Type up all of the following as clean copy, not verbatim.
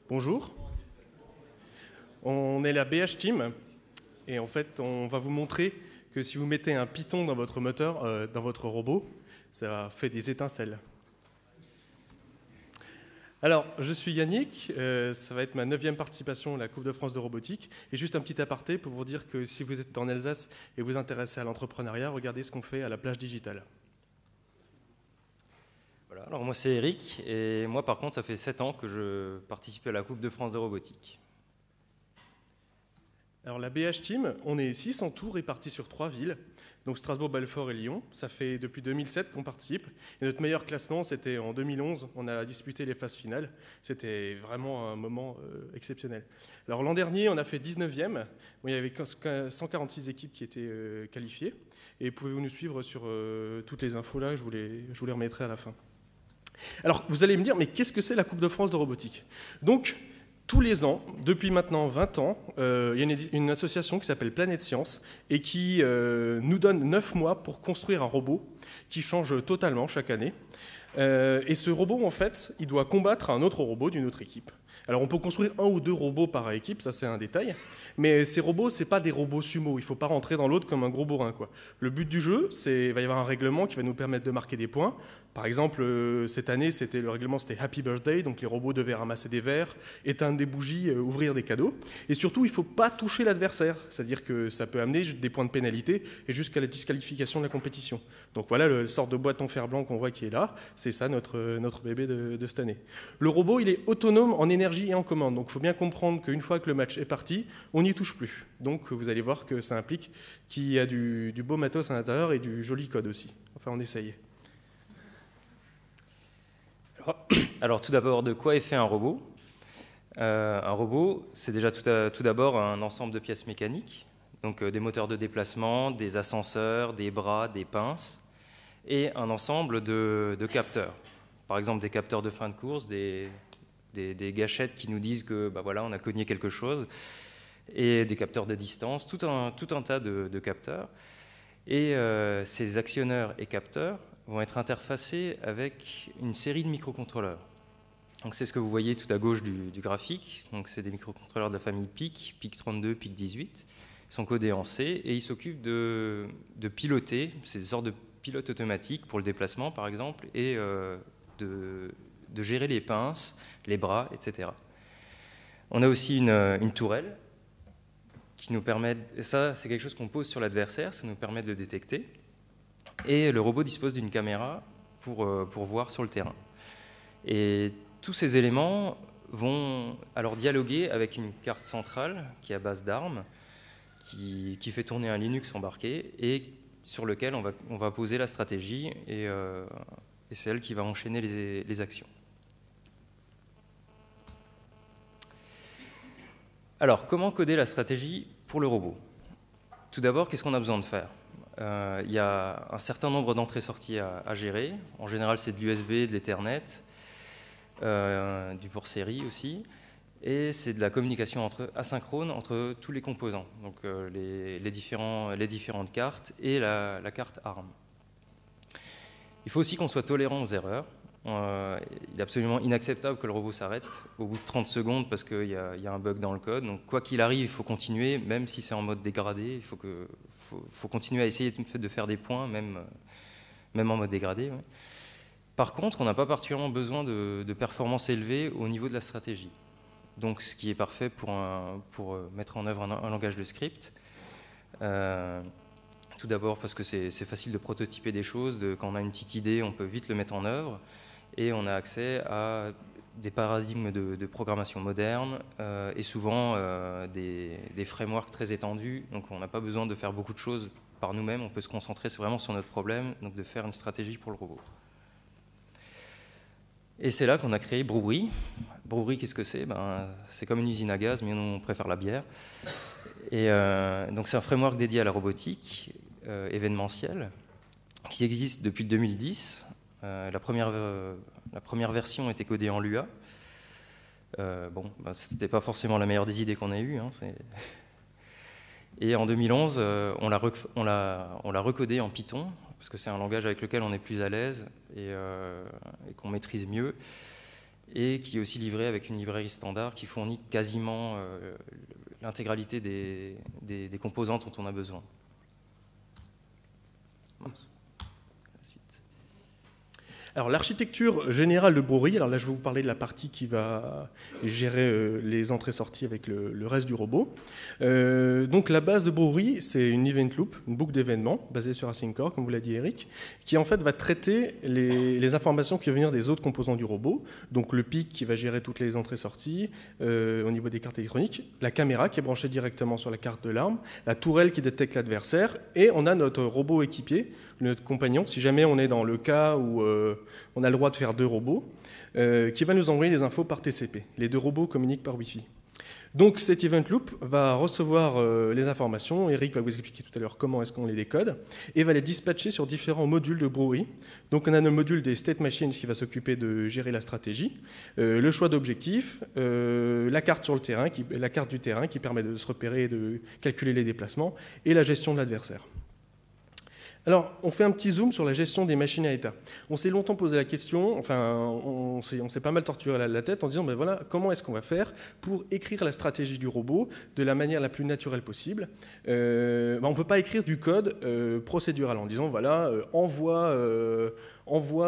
Bonjour, on est la BH Team et en fait on va vous montrer que si vous mettez un Python dans votre moteur, dans votre robot, ça fait des étincelles. Alors, je suis Yannick, ça va être ma 9e participation à la Coupe de France de robotique. Et juste un petit aparté pour vous dire que si vous êtes en Alsace et vous intéressez à l'entrepreneuriat, regardez ce qu'on fait à la plage digitale. Voilà, alors moi c'est Eric, et moi par contre ça fait 7 ans que je participe à la Coupe de France de robotique. Alors la BH Team, on est 6 en tout répartis sur 3 villes, donc Strasbourg, Belfort et Lyon. Ça fait depuis 2007 qu'on participe. Et notre meilleur classement, c'était en 2011. On a disputé les phases finales. C'était vraiment un moment exceptionnel. Alors l'an dernier, on a fait 19e. Bon, il y avait 146 équipes qui étaient qualifiées. Et pouvez-vous nous suivre sur toutes les infos là, je vous les remettrai à la fin. Alors vous allez me dire, mais qu'est-ce que c'est la Coupe de France de robotique? Donc, tous les ans, depuis maintenant 20 ans, il y a une association qui s'appelle Planète Science et qui nous donne 9 mois pour construire un robot qui change totalement chaque année. Et ce robot, en fait, il doit combattre un autre robot d'une autre équipe. Alors on peut construire 1 ou 2 robots par équipe, ça c'est un détail, mais ces robots, ce n'est pas des robots sumo, il ne faut pas rentrer dans l'autre comme un gros bourrin, quoi. Le but du jeu, il va y avoir un règlement qui va nous permettre de marquer des points. Par exemple, cette année, le règlement c'était Happy Birthday, donc les robots devaient ramasser des verres, éteindre des bougies, ouvrir des cadeaux. Et surtout, il ne faut pas toucher l'adversaire, c'est-à-dire que ça peut amener des points de pénalité et jusqu'à la disqualification de la compétition. Donc voilà le sort de boîte en fer blanc qu'on voit qui est là, c'est ça notre bébé de cette année. Le robot, il est autonome en énergie et en commande, donc il faut bien comprendre qu'une fois que le match est parti, on n'y touche plus. Donc vous allez voir que ça implique qu'il y a du beau matos à l'intérieur et du joli code aussi. Enfin, on essaye. Alors tout d'abord, de quoi est fait un robot? Un robot, c'est déjà tout d'abord un ensemble de pièces mécaniques, donc des moteurs de déplacement, des ascenseurs, des bras, des pinces, et un ensemble de capteurs. Par exemple, des capteurs de fin de course, des gâchettes qui nous disent que voilà, on a cogné quelque chose, et des capteurs de distance, tout un tas de capteurs. Et ces actionneurs et capteurs vont être interfacés avec une série de microcontrôleurs. Donc c'est ce que vous voyez tout à gauche du graphique. Donc c'est des microcontrôleurs de la famille PIC, PIC32, PIC18. Ils sont codés en C et ils s'occupent de piloter, c'est des sortes de pilotes automatiques pour le déplacement par exemple, et de gérer les pinces, les bras, etc. On a aussi une tourelle qui nous permet, et ça c'est quelque chose qu'on pose sur l'adversaire, ça nous permet de le détecter. Et le robot dispose d'une caméra pour voir sur le terrain. Et tous ces éléments vont alors dialoguer avec une carte centrale qui est à base d'ARM, qui fait tourner un Linux embarqué et sur lequel on va poser la stratégie et c'est elle qui va enchaîner les actions. Alors, comment coder la stratégie pour le robot? Tout d'abord, qu'est-ce qu'on a besoin de faire? Il y a un certain nombre d'entrées-sorties à gérer. En général, c'est de l'USB, de l'Ethernet, du port série aussi. Et c'est de la communication asynchrone entre tous les composants, donc les différentes cartes et la carte ARM. Il faut aussi qu'on soit tolérant aux erreurs. Il est absolument inacceptable que le robot s'arrête au bout de 30 secondes parce qu'il y a un bug dans le code. Donc quoi qu'il arrive, il faut continuer, même si c'est en mode dégradé. Il faut continuer à essayer de faire des points, même en mode dégradé. Ouais. Par contre, on n'a pas particulièrement besoin de performances élevées au niveau de la stratégie. Donc ce qui est parfait pour mettre en œuvre un langage de script. Tout d'abord parce que c'est facile de prototyper des choses. Quand on a une petite idée, on peut vite le mettre en œuvre. Et on a accès à des paradigmes de programmation moderne et souvent des frameworks très étendus. Donc on n'a pas besoin de faire beaucoup de choses par nous-mêmes, on peut se concentrer vraiment sur notre problème, donc de faire une stratégie pour le robot. Et c'est là qu'on a créé Brewery. Brewery, qu'est-ce que c'est? C'est comme une usine à gaz, mais nous on préfère la bière. Et donc c'est un framework dédié à la robotique événementielle qui existe depuis 2010. La première version était codée en Lua. C'était pas forcément la meilleure des idées qu'on ait eues. Hein, et en 2011, on l'a recodé en Python, parce que c'est un langage avec lequel on est plus à l'aise et qu'on maîtrise mieux. et qui est aussi livré avec une librairie standard qui fournit quasiment l'intégralité des composantes dont on a besoin. Alors l'architecture générale de Brewery, alors là je vais vous parler de la partie qui va gérer les entrées-sorties avec le reste du robot. Donc la base de Brewery, c'est une event loop, une boucle d'événements basée sur Async Core, comme vous l'a dit Eric, qui en fait va traiter les informations qui vont venir des autres composants du robot, donc le pic qui va gérer toutes les entrées-sorties au niveau des cartes électroniques, la caméra qui est branchée directement sur la carte de l'arme, la tourelle qui détecte l'adversaire, et on a notre robot équipier, notre compagnon, si jamais on est dans le cas où on a le droit de faire 2 robots, qui va nous envoyer des infos par TCP. Les 2 robots communiquent par Wi-Fi. Donc cet event loop va recevoir les informations, Eric va vous expliquer tout à l'heure comment est-ce qu'on les décode, et va les dispatcher sur différents modules de Brewery. Donc on a le module des state machines qui va s'occuper de gérer la stratégie, le choix d'objectifs, la carte sur le terrain, la carte du terrain qui permet de se repérer et de calculer les déplacements, et la gestion de l'adversaire. Alors, on fait un petit zoom sur la gestion des machines à état. On s'est longtemps posé la question, enfin, on s'est pas mal torturé la tête en disant, ben voilà, comment est-ce qu'on va faire pour écrire la stratégie du robot de la manière la plus naturelle possible. On ne peut pas écrire du code procédural en disant, voilà, envoie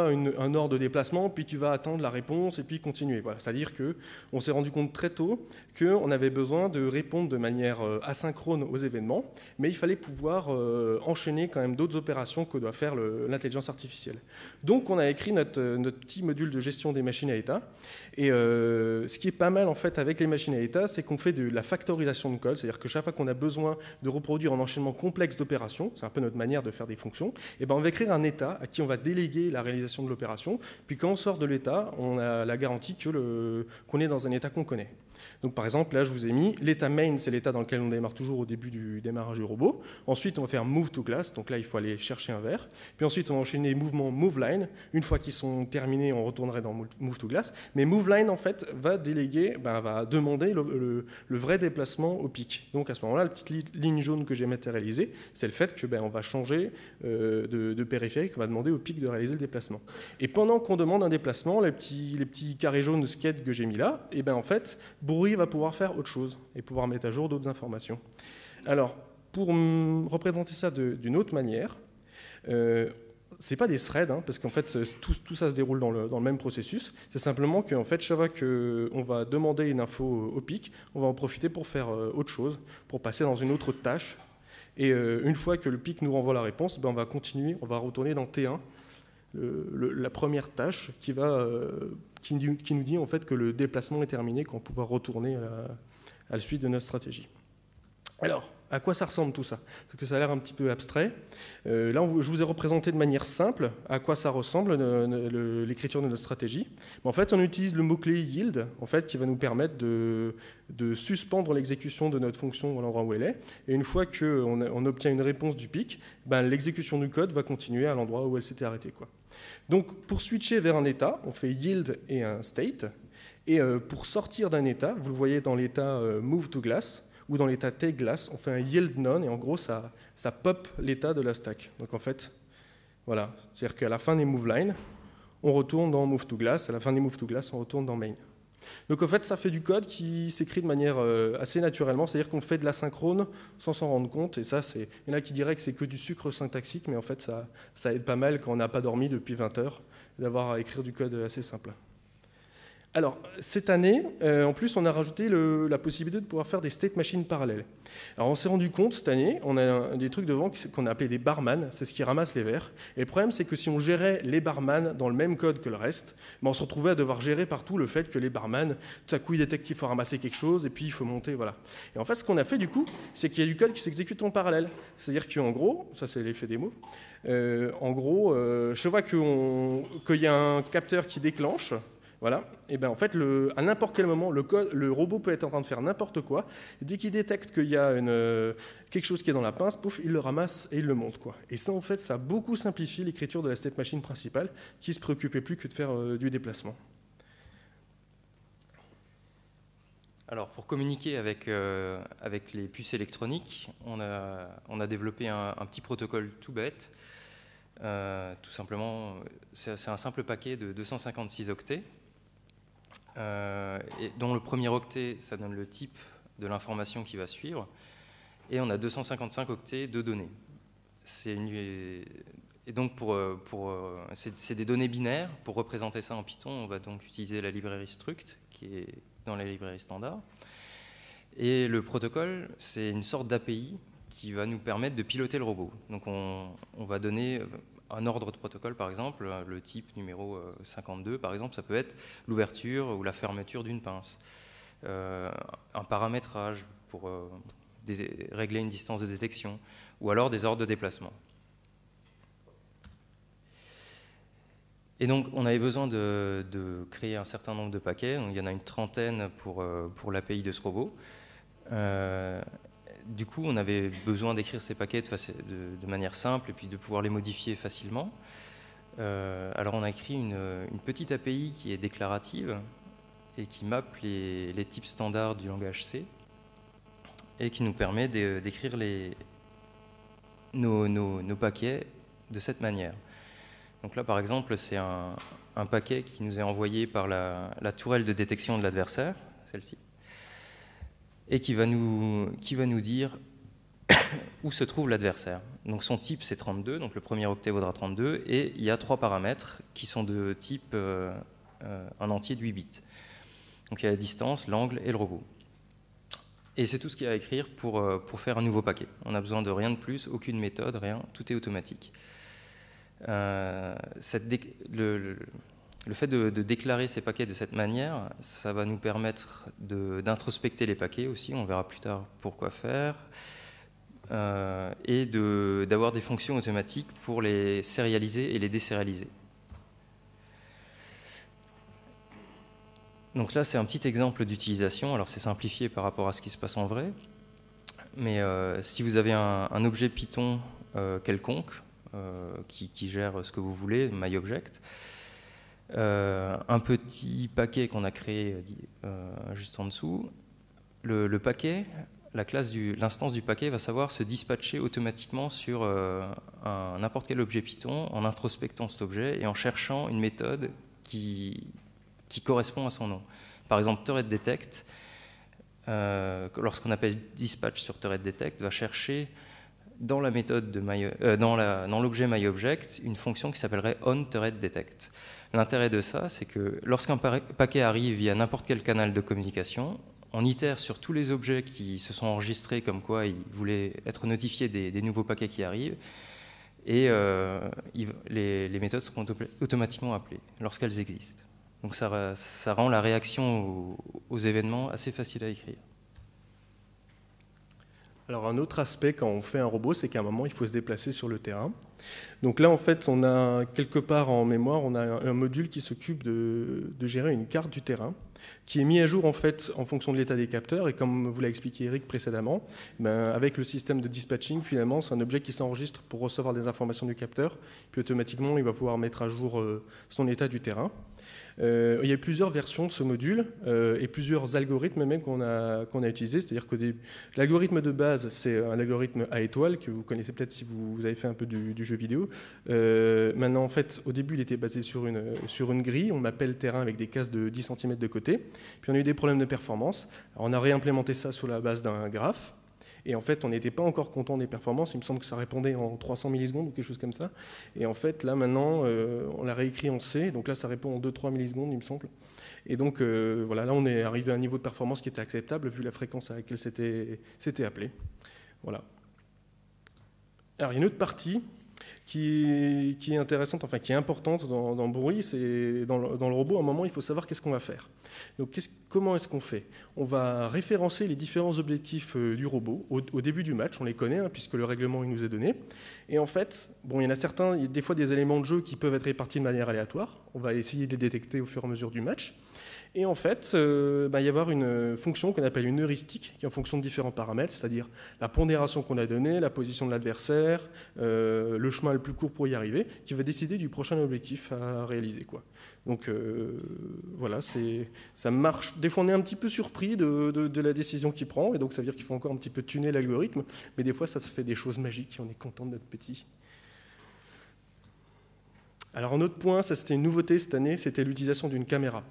un ordre de déplacement, puis tu vas attendre la réponse et puis continuer. Voilà. C'est-à-dire qu'on s'est rendu compte très tôt qu'on avait besoin de répondre de manière asynchrone aux événements, mais il fallait pouvoir enchaîner quand même d'autres opérations que doit faire l'intelligence artificielle. Donc on a écrit notre petit module de gestion des machines à état. Et ce qui est pas mal en fait avec les machines à état, c'est qu'on fait de la factorisation de code, c'est-à-dire que chaque fois qu'on a besoin de reproduire un enchaînement complexe d'opérations, c'est un peu notre manière de faire des fonctions, et ben on va écrire un état à qui on va déléguer la réalisation de l'opération, puis quand on sort de l'état, on a la garantie qu'on est dans un état qu'on connaît. Donc par exemple, là je vous ai mis l'état main, c'est l'état dans lequel on démarre toujours au début du démarrage du robot. Ensuite on va faire move to class, donc là il faut aller chercher un verre. Puis ensuite on va enchaîner mouvement move line. Une fois qu'ils sont terminés, on retournerait dans move to class. Mais move line en fait va déléguer, va demander le vrai déplacement au pic. Donc à ce moment-là, la petite ligne jaune que j'ai matérialisée, c'est le fait que on va changer de périphérique, on va demander au pic de réaliser le déplacement. Et pendant qu'on demande un déplacement, les petits carrés jaunes de skate que j'ai mis là, et en fait, Brewery va pouvoir faire autre chose et pouvoir mettre à jour d'autres informations. Alors, pour représenter ça d'une autre manière, c'est pas des threads, parce qu'en fait, tout ça se déroule dans le même processus. C'est simplement qu'en fait, chaque fois qu'on va demander une info au pic, on va en profiter pour faire autre chose, pour passer dans une autre tâche. Et une fois que le pic nous renvoie la réponse, on va continuer, on va retourner dans T1, la première tâche qui nous dit en fait que le déplacement est terminé, qu'on va pouvoir retourner à la suite de notre stratégie. Alors, à quoi ça ressemble tout ça? Parce que ça a l'air un petit peu abstrait. Là, je vous ai représenté de manière simple à quoi ça ressemble l'écriture de notre stratégie. Mais en fait, on utilise le mot-clé yield, en fait, qui va nous permettre de suspendre l'exécution de notre fonction à l'endroit où elle est. Et une fois qu'on obtient une réponse du pic, l'exécution du code va continuer à l'endroit où elle s'était arrêtée, quoi. Donc, pour switcher vers un état, on fait yield et un state. Et pour sortir d'un état, vous le voyez dans l'état move to glass, ou dans l'état take glass, on fait un yield none, et en gros, ça pop l'état de la stack. Donc en fait, voilà. C'est-à-dire qu'à la fin des move line, on retourne dans move to glass, à la fin des move to glass, on retourne dans main. Donc en fait, ça fait du code qui s'écrit de manière assez naturellement, c'est-à-dire qu'on fait de l'asynchrone sans s'en rendre compte, et ça, il y en a qui diraient que c'est que du sucre syntaxique, mais en fait, ça aide pas mal quand on n'a pas dormi depuis 20 heures, d'avoir à écrire du code assez simple. Alors, cette année, en plus, on a rajouté la possibilité de pouvoir faire des state machines parallèles. Alors, on s'est rendu compte, cette année, on a des trucs devant qu'on a appelé des barman, c'est ce qui ramasse les verres. Et le problème, c'est que si on gérait les barman dans le même code que le reste, on se retrouvait à devoir gérer partout le fait que les barman, tout à coup, ils détectent qu'il faut ramasser quelque chose, et puis il faut monter, voilà. Et en fait, ce qu'on a fait, du coup, c'est qu'il y a du code qui s'exécute en parallèle. C'est-à-dire qu'en gros, ça c'est l'effet démo, en gros, je vois qu'il y a un capteur qui déclenche. Voilà. Et en fait, à n'importe quel moment, le robot peut être en train de faire n'importe quoi. Dès qu'il détecte qu'il y a quelque chose qui est dans la pince, pouf, il le ramasse et il le monte, quoi. Et ça, en fait, ça a beaucoup simplifié l'écriture de la state machine principale, qui ne se préoccupait plus que de faire du déplacement. Alors, pour communiquer avec les puces électroniques, on a développé un petit protocole tout bête. Tout simplement, c'est un simple paquet de 256 octets. et dont le premier octet, ça donne le type de l'information qui va suivre, et on a 255 octets de données. Et donc, c'est des données binaires. Pour représenter ça en Python, on va donc utiliser la librairie struct, qui est dans la librairie standard. Et le protocole, c'est une sorte d'API qui va nous permettre de piloter le robot. Donc, on va donner un ordre de protocole, par exemple, le type numéro 52, par exemple, ça peut être l'ouverture ou la fermeture d'une pince. Un paramétrage pour régler une distance de détection, ou alors des ordres de déplacement. Et donc, on avait besoin de créer un certain nombre de paquets. Donc, il y en a une trentaine pour l'API de ce robot. Du coup, on avait besoin d'écrire ces paquets de manière simple et puis de pouvoir les modifier facilement. Alors, on a écrit une petite API qui est déclarative et qui mappe les types standards du langage C et qui nous permet d'écrire nos paquets de cette manière. Donc là, par exemple, c'est un paquet qui nous est envoyé par la tourelle de détection de l'adversaire, celle-ci, et qui va nous dire où se trouve l'adversaire. Donc son type, c'est 32, donc le premier octet vaudra 32, et il y a 3 paramètres qui sont de type un entier de 8 bits. Donc il y a la distance, l'angle et le robot. Et c'est tout ce qu'il y a à écrire pour faire un nouveau paquet. On n'a besoin de rien de plus, aucune méthode, rien, tout est automatique. Le fait de déclarer ces paquets de cette manière, ça va nous permettre d'introspecter les paquets aussi, on verra plus tard pourquoi faire, et d'avoir des fonctions automatiques pour les sérialiser et les désérialiser. Donc là, c'est un petit exemple d'utilisation. Alors c'est simplifié par rapport à ce qui se passe en vrai, mais si vous avez un objet Python quelconque, qui gère ce que vous voulez, MyObject. Un petit paquet qu'on a créé juste en dessous. Le paquet, l'instance du paquet va savoir se dispatcher automatiquement sur n'importe quel objet Python en introspectant cet objet et en cherchant une méthode qui correspond à son nom. Par exemple, ThreadDetect, lorsqu'on appelle dispatch sur ThreadDetect, va chercher dans la méthode dans l'objet MyObject une fonction qui s'appellerait onThreadDetect. L'intérêt de ça, c'est que lorsqu'un paquet arrive via n'importe quel canal de communication, on itère sur tous les objets qui se sont enregistrés comme quoi ils voulaient être notifiés des nouveaux paquets qui arrivent, et les méthodes seront automatiquement appelées lorsqu'elles existent. Donc ça rend la réaction aux événements assez facile à écrire. Alors un autre aspect quand on fait un robot, c'est qu'à un moment, il faut se déplacer sur le terrain. Donc là, en fait, on a quelque part en mémoire, on a un module qui s'occupe de gérer une carte du terrain, qui est mis à jour en fait en fonction de l'état des capteurs. Et comme vous l'a expliqué Eric précédemment, avec le système de dispatching, finalement, c'est un objet qui s'enregistre pour recevoir des informations du capteur. Puis automatiquement, il va pouvoir mettre à jour son état du terrain. Il y a plusieurs versions de ce module et plusieurs algorithmes même qu'on a utilisés. C'est-à-dire que l'algorithme de base, c'est un algorithme à étoiles que vous connaissez peut-être si vous avez fait un peu du jeu vidéo. Maintenant, en fait, au début, il était basé sur une grille. On mappait le terrain avec des cases de 10 cm de côté. Puis on a eu des problèmes de performance. Alors, on a réimplémenté ça sur la base d'un graphe. Et en fait, on n'était pas encore content des performances. Il me semble que ça répondait en 300 millisecondes ou quelque chose comme ça. Et en fait, là, maintenant, on l'a réécrit en C. Donc là, ça répond en 2-3 millisecondes, il me semble. Et donc, voilà, là, on est arrivé à un niveau de performance qui était acceptable vu la fréquence à laquelle c'était appelé. Voilà. Alors, il y a une autre partie qui est intéressante, enfin qui est importante dans Bruit, c'est dans le robot, à un moment, il faut savoir qu'est-ce qu'on va faire. Donc, comment est-ce qu'on fait? On va référencer les différents objectifs du robot au début du match, on les connaît, puisque le règlement il nous est donné. Et en fait, bon, il y en a certains, il y a des fois des éléments de jeu qui peuvent être répartis de manière aléatoire. On va essayer de les détecter au fur et à mesure du match. Et en fait, il va y avoir une fonction qu'on appelle une heuristique, qui est en fonction de différents paramètres, c'est-à-dire la pondération qu'on a donnée, la position de l'adversaire, le chemin le plus court pour y arriver, qui va décider du prochain objectif à réaliser, quoi. Donc voilà, ça marche. Des fois, on est un petit peu surpris de la décision qu'il prend, et donc ça veut dire qu'il faut encore un petit peu tuner l'algorithme, mais des fois, ça se fait des choses magiques, et on est content de notre petit. Alors un autre point, ça c'était une nouveauté cette année, c'était l'utilisation d'une caméra.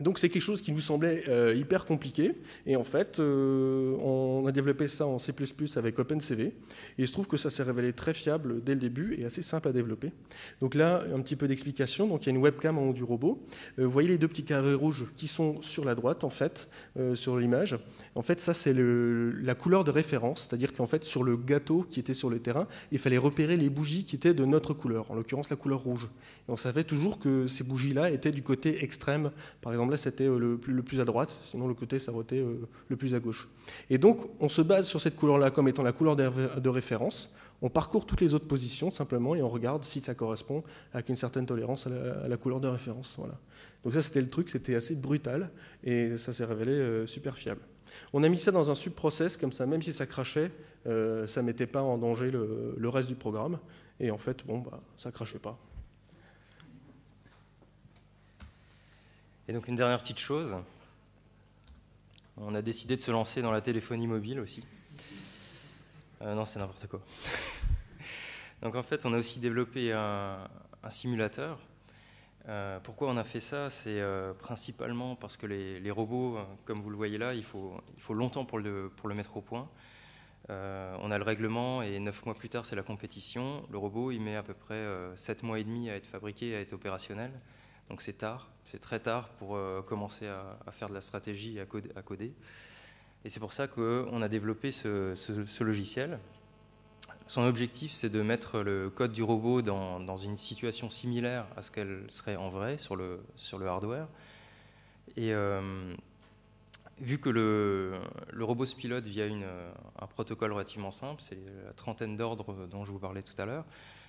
Donc c'est quelque chose qui nous semblait hyper compliqué, et en fait on a développé ça en C++ avec OpenCV, et il se trouve que ça s'est révélé très fiable dès le début et assez simple à développer. Donc là, un petit peu d'explication. Donc il y a une webcam en haut du robot. Vous voyez les deux petits carrés rouges qui sont sur la droite, en fait, sur l'image. En fait, ça c'est la couleur de référence, c'est-à-dire qu'en fait sur le gâteau qui était sur le terrain, il fallait repérer les bougies qui étaient de notre couleur, en l'occurrence la couleur rouge. Et on savait toujours que ces bougies-là étaient du côté extrême. Par exemple, là, c'était le plus à droite, sinon le côté, ça aurait été le plus à gauche. Et donc, on se base sur cette couleur-là comme étant la couleur de référence. On parcourt toutes les autres positions, simplement, et on regarde si ça correspond avec une certaine tolérance à la couleur de référence. Voilà. Donc ça, c'était le truc, c'était assez brutal, et ça s'est révélé super fiable. On a mis ça dans un subprocess, comme ça, même si ça crachait, ça ne mettait pas en danger le reste du programme. Et en fait, bon, ça ne crachait pas. Et donc une dernière petite chose, on a décidé de se lancer dans la téléphonie mobile aussi. Non, c'est n'importe quoi. Donc en fait, on a aussi développé un simulateur. Pourquoi on a fait ça? C'est principalement parce que les robots, comme vous le voyez là, il faut longtemps pour le mettre au point. On a le règlement et 9 mois plus tard, c'est la compétition. Le robot, il met à peu près 7 mois et demi à être fabriqué, à être opérationnel. Donc c'est tard, c'est très tard pour commencer à faire de la stratégie, à coder. Et c'est pour ça qu'on a développé ce logiciel. Son objectif, c'est de mettre le code du robot dans une situation similaire à ce qu'elle serait en vrai sur le hardware. Et vu que le robot se pilote via un protocole relativement simple, c'est la trentaine d'ordres dont je vous parlais tout à l'heure,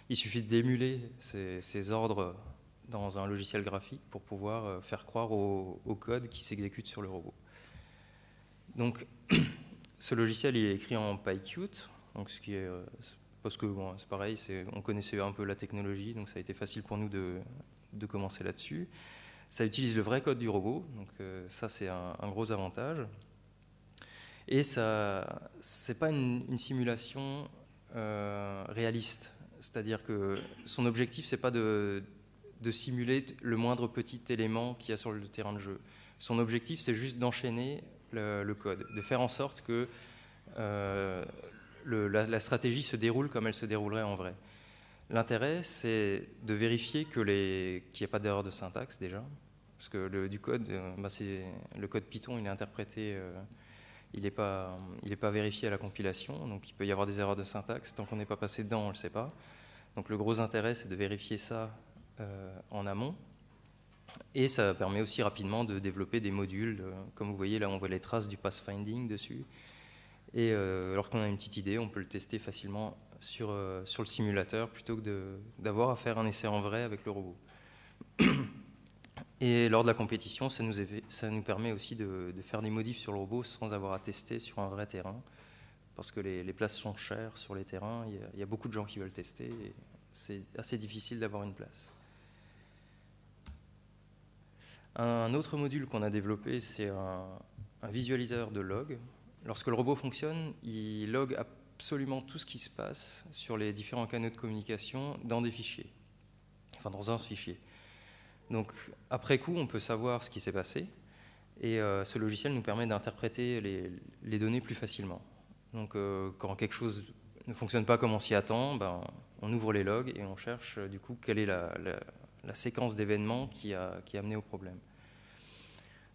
il suffit d'émuler ces ordres dans un logiciel graphique pour pouvoir faire croire au code qui s'exécute sur le robot. Donc, ce logiciel il est écrit en PyQt, donc ce qui est parce que bon, c'est pareil, on connaissait un peu la technologie, donc ça a été facile pour nous de commencer là-dessus. Ça utilise le vrai code du robot, donc ça c'est un gros avantage. Et ça, c'est pas une simulation réaliste, c'est-à-dire que son objectif c'est pas de simuler le moindre petit élément qu'il y a sur le terrain de jeu. Son objectif, c'est juste d'enchaîner le code, de faire en sorte que la stratégie se déroule comme elle se déroulerait en vrai. L'intérêt, c'est de vérifier qu'il n'y a pas d'erreur de syntaxe déjà, parce que le code Python, il est interprété, il n'est pas vérifié à la compilation, donc il peut y avoir des erreurs de syntaxe. Tant qu'on n'est pas passé dedans, on ne le sait pas. Donc le gros intérêt, c'est de vérifier ça en amont. Et ça permet aussi rapidement de développer des modules. Comme vous voyez, là, on voit les traces du pathfinding dessus. Et lorsqu'on a une petite idée, on peut le tester facilement sur le simulateur plutôt que d'avoir à faire un essai en vrai avec le robot. Et lors de la compétition, ça nous permet aussi de faire des modifs sur le robot sans avoir à tester sur un vrai terrain. Parce que les places sont chères sur les terrains, il y a beaucoup de gens qui veulent tester et c'est assez difficile d'avoir une place. Un autre module qu'on a développé, c'est un visualiseur de log. Lorsque le robot fonctionne, il log absolument tout ce qui se passe sur les différents canaux de communication dans des fichiers, enfin dans un fichier. Donc après coup, on peut savoir ce qui s'est passé et ce logiciel nous permet d'interpréter les données plus facilement. Donc quand quelque chose ne fonctionne pas comme on s'y attend, on ouvre les logs et on cherche du coup quelle est la séquence d'événements qui a amené au problème.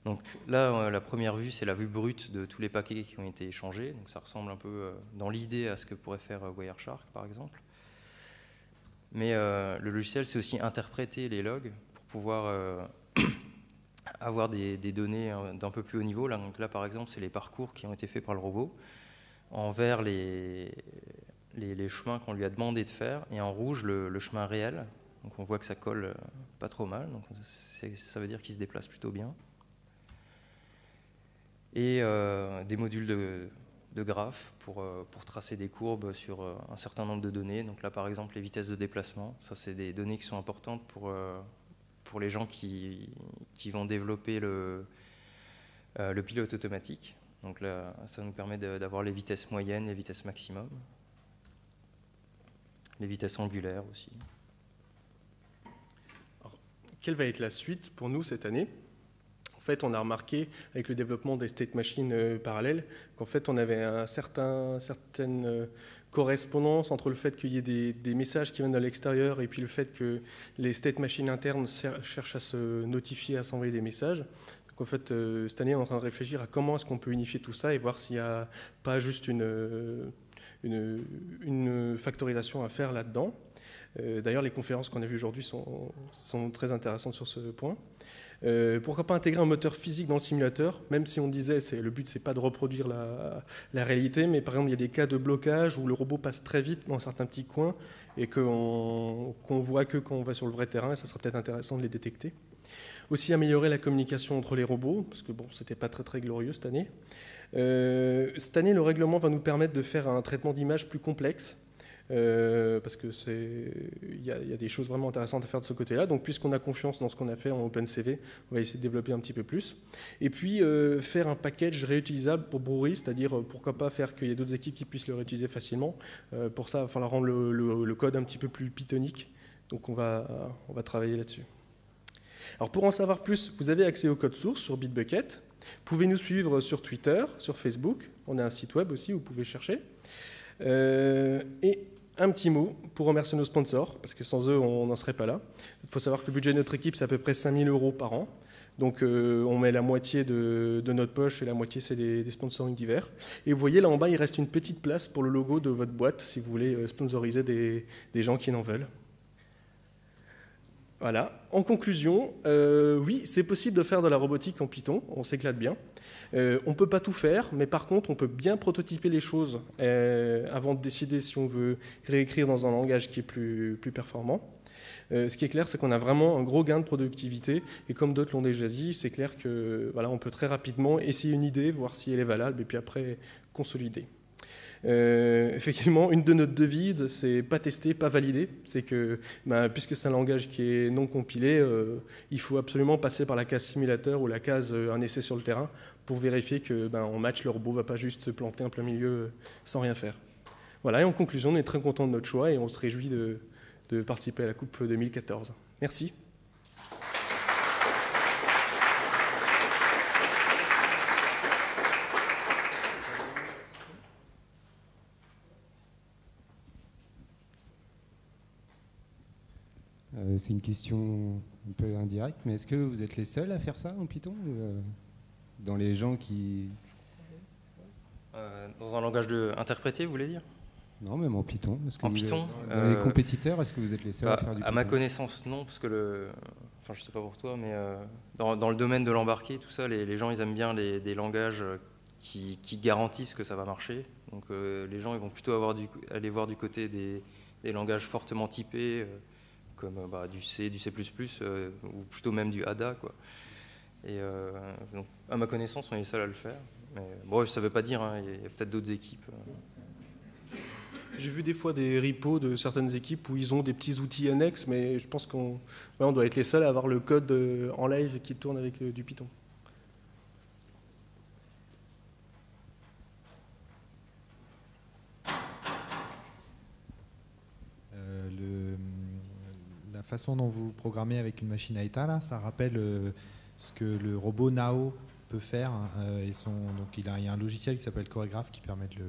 Donc là, la première vue, c'est la vue brute de tous les paquets qui ont été échangés. Donc ça ressemble un peu dans l'idée à ce que pourrait faire Wireshark, par exemple. Mais le logiciel, c'est aussi interpréter les logs pour pouvoir avoir des données d'un peu plus haut niveau. Donc là, par exemple, c'est les parcours qui ont été faits par le robot. En vert, les chemins qu'on lui a demandé de faire. Et en rouge, le chemin réel. Donc on voit que ça colle pas trop mal. Donc ça veut dire qu'il se déplace plutôt bien. Et des modules de graphes pour tracer des courbes sur un certain nombre de données. Donc là, par exemple, les vitesses de déplacement. Ça, c'est des données qui sont importantes pour les gens qui vont développer le pilote automatique. Donc là, ça nous permet d'avoir les vitesses moyennes, les vitesses maximum, les vitesses angulaires aussi. Alors, quelle va être la suite pour nous cette année ? En fait, on a remarqué avec le développement des state machines parallèles qu'en fait, on avait certaine correspondance entre le fait qu'il y ait des messages qui viennent de l'extérieur et puis le fait que les state machines internes cherchent à se notifier, à s'envoyer des messages. Donc en fait, cette année, on est en train de réfléchir à comment est-ce qu'on peut unifier tout ça et voir s'il n'y a pas juste une factorisation à faire là-dedans. D'ailleurs, les conférences qu'on a vues aujourd'hui sont très intéressantes sur ce point. Pourquoi pas intégrer un moteur physique dans le simulateur, même si on disait le but c'est pas de reproduire la réalité, mais par exemple il y a des cas de blocage où le robot passe très vite dans certains petits coins et qu'on voit que quand on va sur le vrai terrain, et ça serait peut-être intéressant de les détecter. Aussi améliorer la communication entre les robots, parce que bon, c'était pas très très glorieux cette année. Cette année, le règlement va nous permettre de faire un traitement d'image plus complexe. Parce que il y a des choses vraiment intéressantes à faire de ce côté-là. Donc, puisqu'on a confiance dans ce qu'on a fait en OpenCV, on va essayer de développer un petit peu plus. Et puis, faire un package réutilisable pour Brewery, c'est-à-dire, pourquoi pas faire qu'il y ait d'autres équipes qui puissent le réutiliser facilement. Pour ça, il va falloir rendre le code un petit peu plus pythonique. Donc, on va travailler là-dessus. Alors, pour en savoir plus, vous avez accès au code source sur Bitbucket. Vous pouvez nous suivre sur Twitter, sur Facebook. On a un site web aussi où vous pouvez chercher. Et un petit mot pour remercier nos sponsors, parce que sans eux, on n'en serait pas là. Il faut savoir que le budget de notre équipe, c'est à peu près 5 000 € par an. Donc, on met la moitié de notre poche et la moitié, c'est des sponsorings divers. Et vous voyez, là en bas, il reste une petite place pour le logo de votre boîte, si vous voulez sponsoriser des gens qui en veulent. Voilà. En conclusion, oui, c'est possible de faire de la robotique en Python, on s'éclate bien. On ne peut pas tout faire, mais par contre, on peut bien prototyper les choses avant de décider si on veut réécrire dans un langage qui est plus performant. Ce qui est clair, c'est qu'on a vraiment un gros gain de productivité, et comme d'autres l'ont déjà dit, c'est clair que voilà, on peut très rapidement essayer une idée, voir si elle est valable, et puis après consolider. Effectivement, une de nos devises, c'est pas tester, pas valider. C'est que, puisque c'est un langage qui est non compilé, il faut absolument passer par la case simulateur ou la case un essai sur le terrain pour vérifier que en match, le robot ne va pas juste se planter en plein milieu sans rien faire. Voilà, et en conclusion, on est très content de notre choix et on se réjouit de participer à la Coupe 2014. Merci. C'est une question un peu indirecte, mais est-ce que vous êtes les seuls à faire ça en Python dans les gens qui... Dans un langage interprété, vous voulez dire? Non, même en Python. En Python dans les compétiteurs, est-ce que vous êtes les seuls à faire du Python? À ma connaissance, non, parce que enfin, je sais pas pour toi, mais dans le domaine de l'embarqué, tout ça, les gens, ils aiment bien des langages qui garantissent que ça va marcher. Donc les gens, ils vont plutôt aller voir du côté des langages fortement typés, comme du C, du C++, ou plutôt même du ADA, quoi. Et donc, à ma connaissance, on est les seuls à le faire. Mais bon, ça ne veut pas dire, hein, il y a peut-être d'autres équipes. J'ai vu des fois des repos de certaines équipes où ils ont des petits outils annexes, mais je pense qu'on doit être les seuls à avoir le code en live qui tourne avec du Python. La façon dont vous programmez avec une machine à état, là, ça rappelle ce que le robot Nao peut faire. Donc il y a un logiciel qui s'appelle Choregraph qui permet de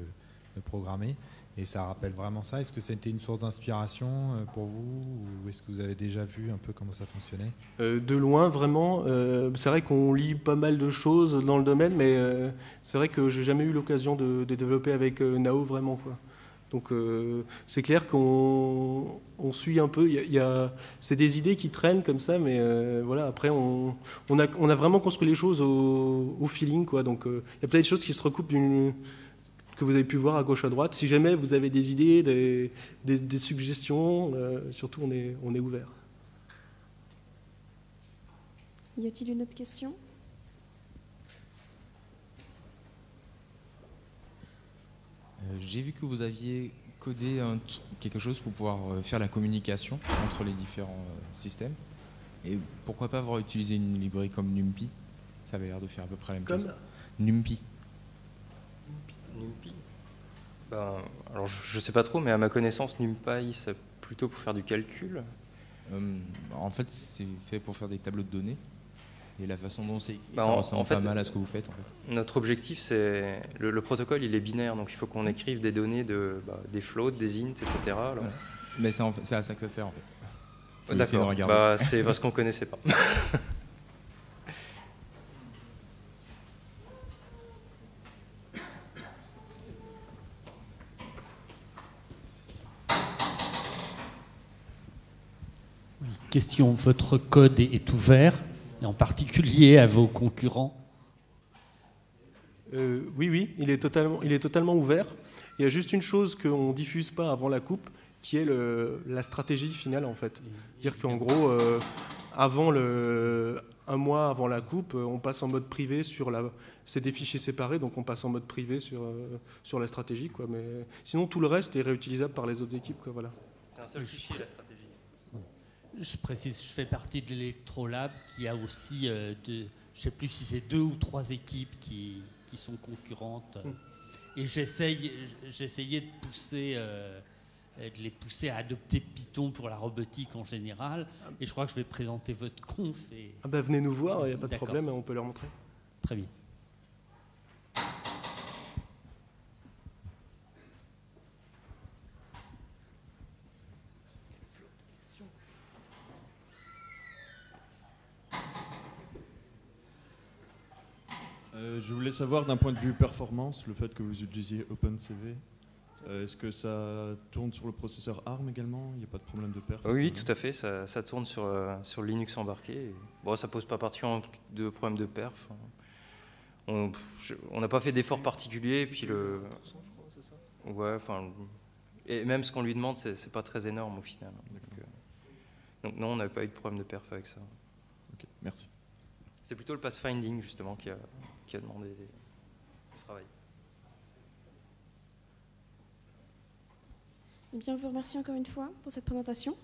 le programmer. Et ça rappelle vraiment ça. Est-ce que c'était une source d'inspiration pour vous, ou est-ce que vous avez déjà vu un peu comment ça fonctionnait? De loin, vraiment. C'est vrai qu'on lit pas mal de choses dans le domaine, mais c'est vrai que j'ai jamais eu l'occasion de développer avec Nao vraiment, quoi. Donc c'est clair qu'on suit un peu. C'est des idées qui traînent comme ça, mais voilà. Après, on a vraiment construit les choses au feeling, quoi. Donc il y a peut-être des choses qui se recoupent que vous avez pu voir à gauche à droite. Si jamais vous avez des idées, des suggestions, surtout on est ouvert. Y a-t-il une autre question? J'ai vu que vous aviez codé quelque chose pour pouvoir faire la communication entre les différents systèmes. Et pourquoi pas avoir utilisé une librairie comme NumPy? Ça avait l'air de faire à peu près la même chose. NumPy. NumPy. Alors je sais pas trop, mais à ma connaissance, NumPy, c'est plutôt pour faire du calcul. En fait, c'est fait pour faire des tableaux de données. Et la façon dont c'est écrit, Bah, ça en ressemble fait, pas mal à ce que vous faites en fait. Notre objectif, c'est le protocole, il est binaire, donc il faut qu'on écrive des données des floats, des ints, etc. Alors, Voilà. Mais c'est à ça que ça sert en fait. Faut essayer de d'accord, regarder. bah, c'est parce qu'on ne connaissait pas. Question, votre code est ouvert, et en particulier à vos concurrents? Oui, il est totalement ouvert. Il y a juste une chose qu'on ne diffuse pas avant la coupe, qui est la stratégie finale, en fait. C'est-à-dire qu'en gros, un mois avant la coupe, on passe en mode privé c'est des fichiers séparés, donc on passe en mode privé sur la stratégie, quoi. Mais sinon, tout le reste est réutilisable par les autres équipes, quoi, voilà. C'est un seul fichier, la stratégie. Je précise, je fais partie de l'Electrolab qui a aussi, je ne sais plus si c'est 2 ou 3 équipes qui sont concurrentes. Et j'essayais de les pousser à adopter Python pour la robotique en général. Et je crois que je vais présenter votre conf. Venez nous voir, il n'y a pas de D'accord. problème, on peut leur montrer. Très bien. Je voulais savoir d'un point de vue performance, le fait que vous utilisiez OpenCV, est-ce que ça tourne sur le processeur ARM également? Il n'y a pas de problème de perf? Oui, tout à fait, ça tourne sur Linux embarqué. Bon, ça pose pas particulièrement de problème de perf. On n'a pas fait d'effort particulier, puis ouais, enfin, et même ce qu'on lui demande, c'est pas très énorme au final. Donc non, on n'avait pas eu de problème de perf avec ça. Ok, merci. C'est plutôt le pathfinding justement qui a demandé du travail. Eh bien, je vous remercie encore une fois pour cette présentation.